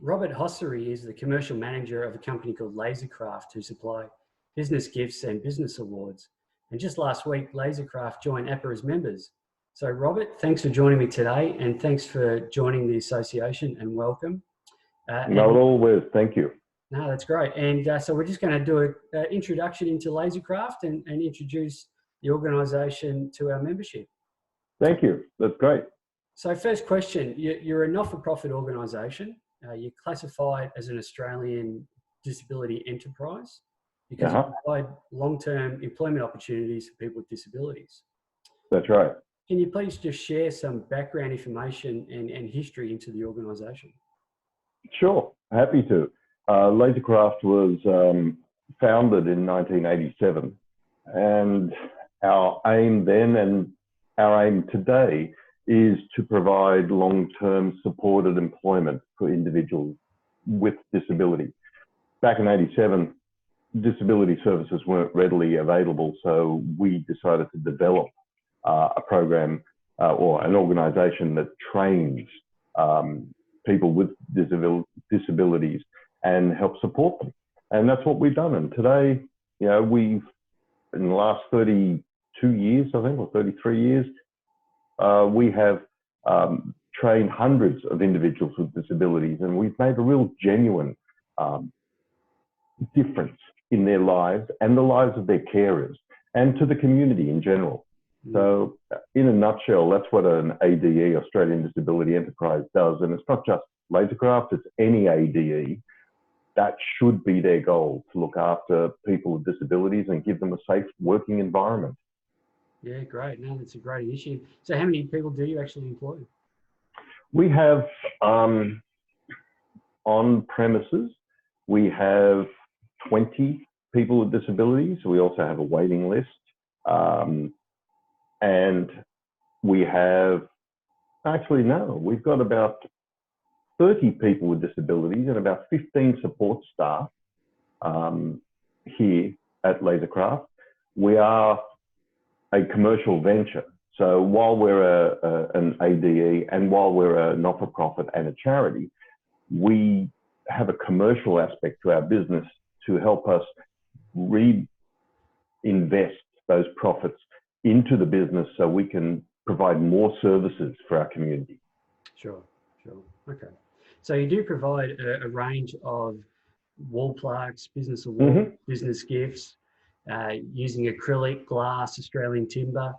Robert Hossary is the commercial manager of a company called Lasercraft who supply business gifts and business awards. And just last week, Lasercraft joined APPA as members. So Robert, thanks for joining me today and thanks for joining the association and welcome. Not at all, Wes, thank you. No, that's great. And so we're just going to do an introduction into Lasercraft and introduce the organisation to our membership. Thank you, that's great. So first question, you're a not-for-profit organisation. You're classified as an Australian disability enterprise because you provide long-term employment opportunities for people with disabilities. That's right. Can you please just share some background information and history into the organisation? Sure, happy to. Lasercraft was founded in 1987, and our aim then and our aim today is to provide long-term supported employment for individuals with disability. Back in '87, disability services weren't readily available, so we decided to develop a program or an organisation that trains people with disabilities and help support them. And that's what we've done. And today, you know, we've, in the last 32 years, I think, or 33 years, we have trained hundreds of individuals with disabilities, and we've made a real genuine difference in their lives and the lives of their carers and to the community in general. So in a nutshell, that's what an ADE, Australian Disability Enterprise, does. And it's not just Lasercraft, it's any ADE. That should be their goal, to look after people with disabilities and give them a safe working environment. Yeah, great. No, that's a great initiative. So how many people do you actually employ? We have, on premises, we have 20 people with disabilities. We also have a waiting list. And we have, actually no, we've got about 30 people with disabilities and about 15 support staff here at Lasercraft. We are a commercial venture. So while we're an ADE and while we're a not-for-profit and a charity, we have a commercial aspect to our business to help us reinvest those profits into the business so we can provide more services for our community. Sure. Okay. So you do provide a range of wall plaques, business awards, business gifts, using acrylic, glass, Australian timber.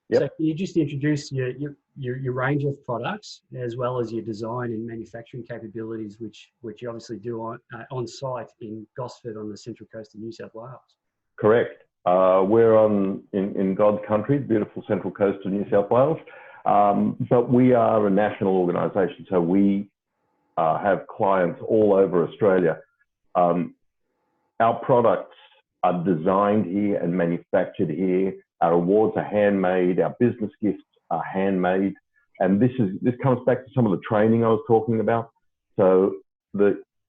Yep. So can you just introduce your range of products as well as your design and manufacturing capabilities, which you obviously do on site in Gosford on the Central Coast of New South Wales? Correct. We're in God's country, beautiful Central Coast of New South Wales, but we are a national organisation, so we have clients all over Australia. Our products are designed here and manufactured here. Our awards are handmade. Our business gifts are handmade, and this comes back to some of the training I was talking about. So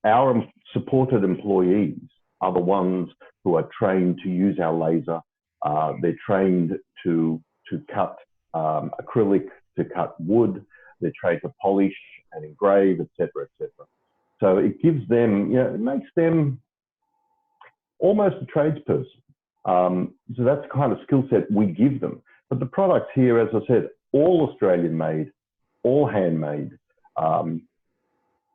our supported employees are the ones who are trained to use our laser. They're trained to cut acrylic, to cut wood. They're trained to polish and engrave, etc., etc. So it gives them, you know, it makes them almost a tradesperson. So that's the kind of skill set we give them. But the products here, as I said, all Australian made, all handmade.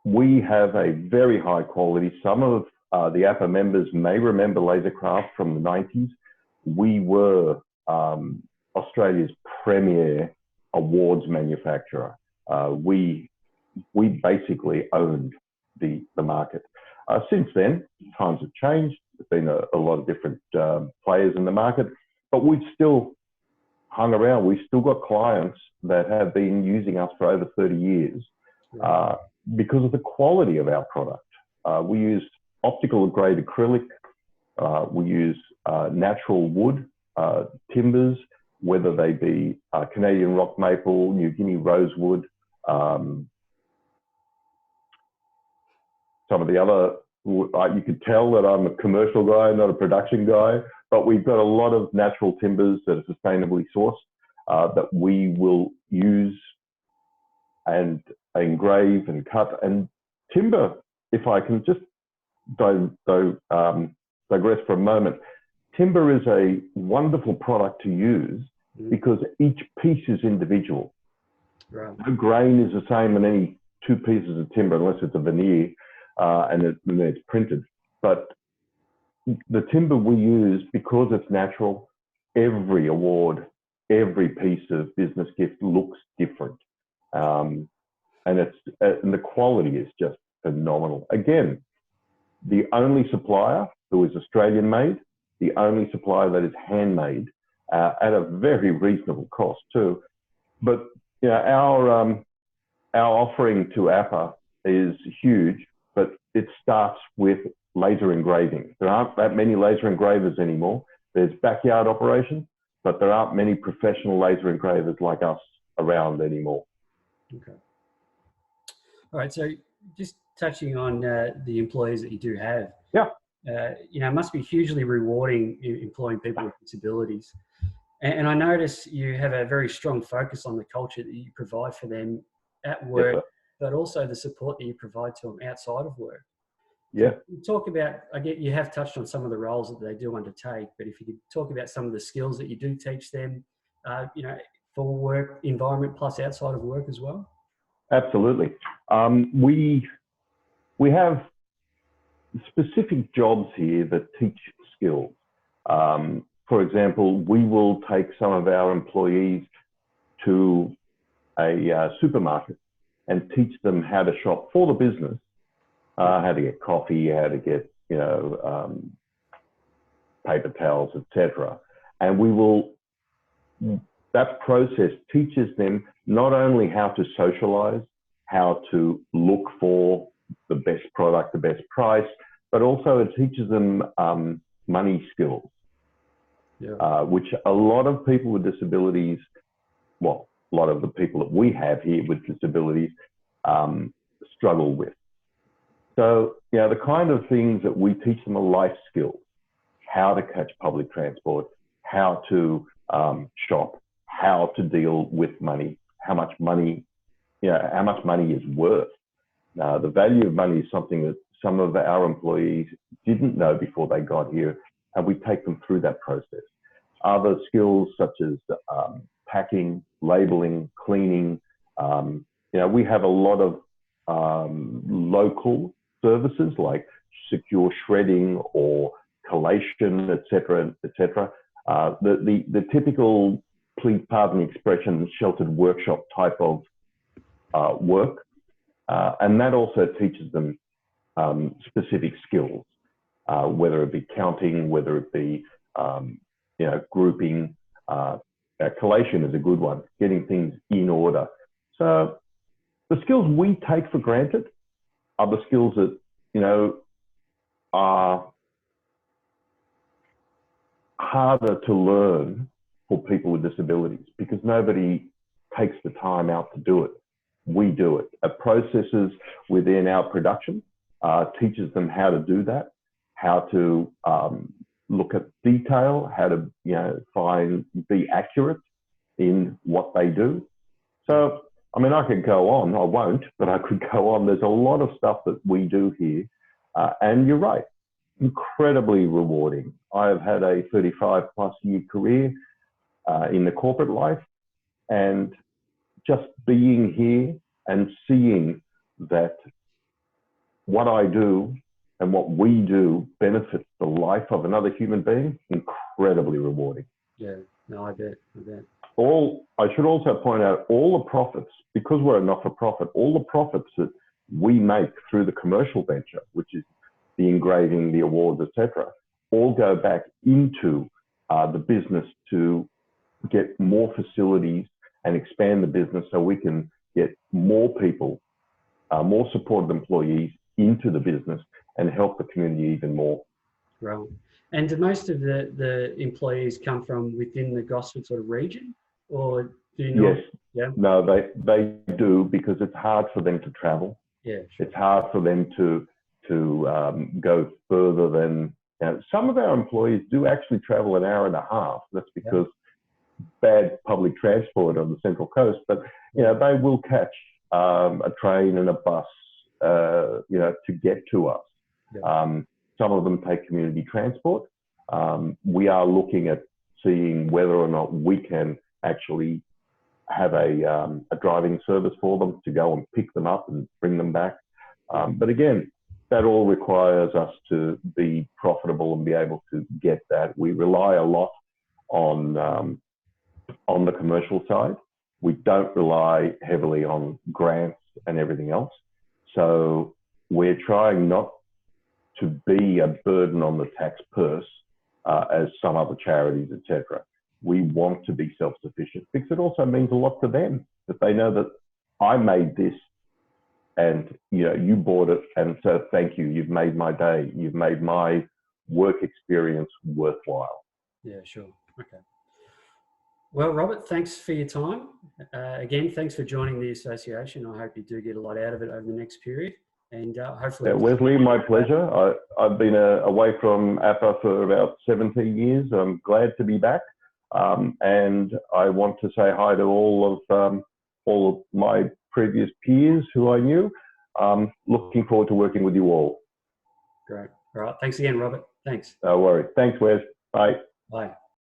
We have a very high quality. Some of the APPA members may remember Lasercraft from the 90s. We were Australia's premier awards manufacturer. We basically owned the market. Since then, times have changed. There's been a lot of different players in the market, but we've still hung around. We've still got clients that have been using us for over 30 years because of the quality of our product. We use optical grade acrylic. We use natural wood, timbers, whether they be Canadian rock maple, New Guinea rosewood, some of the other, you could tell that I'm a commercial guy, not a production guy, but we've got a lot of natural timbers that are sustainably sourced that we will use and engrave and cut. And timber if I can just digress for a moment, timber is a wonderful product to use because each piece is individual. Right. No grain is the same in any two pieces of timber unless it's a veneer and then it's printed. But the timber we use, because it's natural, every award, every piece of business gift looks different. And the quality is just phenomenal. Again, the only supplier who is Australian made, the only supplier that is handmade at a very reasonable cost too. But you know, our offering to APPA is huge, but it starts with laser engraving. There aren't that many laser engravers anymore. There's backyard operations, but there aren't many professional laser engravers like us around anymore. Okay. All right. So just touching on the employees that you do have. Yeah. You know, it must be hugely rewarding employing people with disabilities. And I notice you have a very strong focus on the culture that you provide for them at work, Yes, but also the support that you provide to them outside of work. Yeah. Talk about, I get you have touched on some of the roles that they do undertake, but if you could talk about some of the skills that you do teach them, you know, for work environment plus outside of work as well. Absolutely. We have specific jobs here that teach skills. For example, we will take some of our employees to a supermarket and teach them how to shop for the business, how to get coffee, how to get, you know, paper towels, etc. And that process teaches them not only how to socialize, how to look for the best product, the best price, but also it teaches them money skills, which a lot of people with disabilities, well, a lot of the people that we have here with disabilities struggle with. So, you know, the kind of things that we teach them are life skills: how to catch public transport, how to shop, how to deal with money, how much money, you know, how much money is worth. The value of money is something that some of our employees didn't know before they got here, and we take them through that process. Other skills such as packing, labeling, cleaning. You know, we have a lot of local services like secure shredding or collation, etc., etc. The typical, please pardon the expression, sheltered workshop type of work, and that also teaches them specific skills, whether it be counting, whether it be you know, grouping. Collation is a good one, getting things in order. So the skills we take for granted are the skills that, you know, are harder to learn for people with disabilities because nobody takes the time out to do it. We do it. Processes within our production teaches them how to do that, how to look at detail, how to, you know, be accurate in what they do. So, I mean, I could go on. I won't, but I could go on. There's a lot of stuff that we do here, and you're right, incredibly rewarding. I've had a 35+ year career in the corporate life, and just being here and seeing that what I do and what we do benefits the life of another human being, incredibly rewarding. Yeah, no, I bet. I should also point out all the profits, because we're a not-for-profit, all the profits that we make through the commercial venture, which is the engraving, the awards, etc., all go back into the business to get more facilities and expand the business so we can get more people, more supported employees into the business and help the community even more. Right. And do most of the employees come from within the Gosford sort of region, or do you not? Yes. Yeah. No, they do, because it's hard for them to travel. Yeah. Sure. It's hard for them to go further than, you know, some of our employees do actually travel an hour and a half. That's because bad public transport on the Central Coast, but you know, they will catch a train and a bus to get to us. Yeah. Some of them take community transport. We are looking at seeing whether or not we can actually have a driving service for them to go and pick them up and bring them back. But again, that all requires us to be profitable and be able to get that. We rely a lot on the commercial side. We don't rely heavily on grants and everything else. So we're trying not to be a burden on the tax purse as some other charities, etc. We want to be self-sufficient because it also means a lot to them that they know that I made this and you bought it, and so thank you. You've made my day. You've made my work experience worthwhile. Yeah, sure. Okay. Well, Robert, thanks for your time. Again, thanks for joining the association. I hope you do get a lot out of it over the next period. And hopefully... Wesley, my pleasure. I've been away from APPA for about 17 years. I'm glad to be back. And I want to say hi to all of my previous peers who I knew. Looking forward to working with you all. Great. All right. Thanks again, Robert. Thanks. No worries. Thanks, Wes. Bye. Bye.